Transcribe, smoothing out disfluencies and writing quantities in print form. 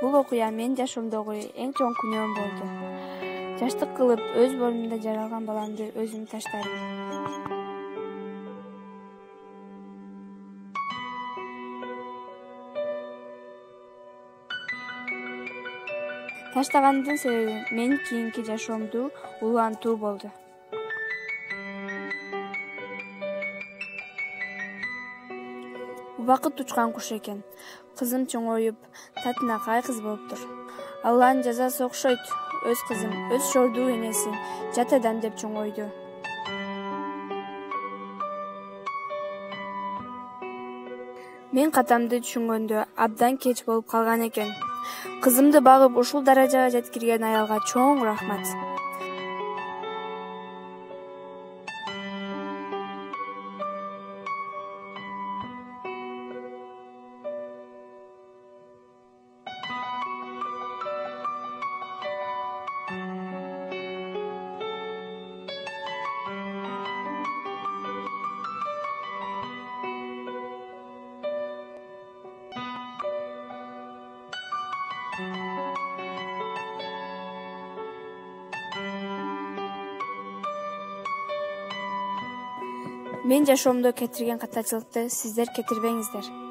Бул окуя менин жашоомдогу эң чоң күнөөм болду. Жаштык кылып өз боорумда жаралган баламды өзүм таштадым. Таштагандын себеби менин кийинки жашоомду улантуу болду. Убакыт учкан куш экен. Кызым чоңоюп, татынакай кыз болуптур. Алланын жазасы окшойт. Өз кызым, өз шордуу энесин жат адам деп чоңойду. Мен катамды түшүнгөндө абдан кеч болуп калган экен. Кызымды багып ушул даражага жеткирген аялга чоң рахмат. Мен жашоомдо кетирген катачылыкты сиздер кетирбеңиздер.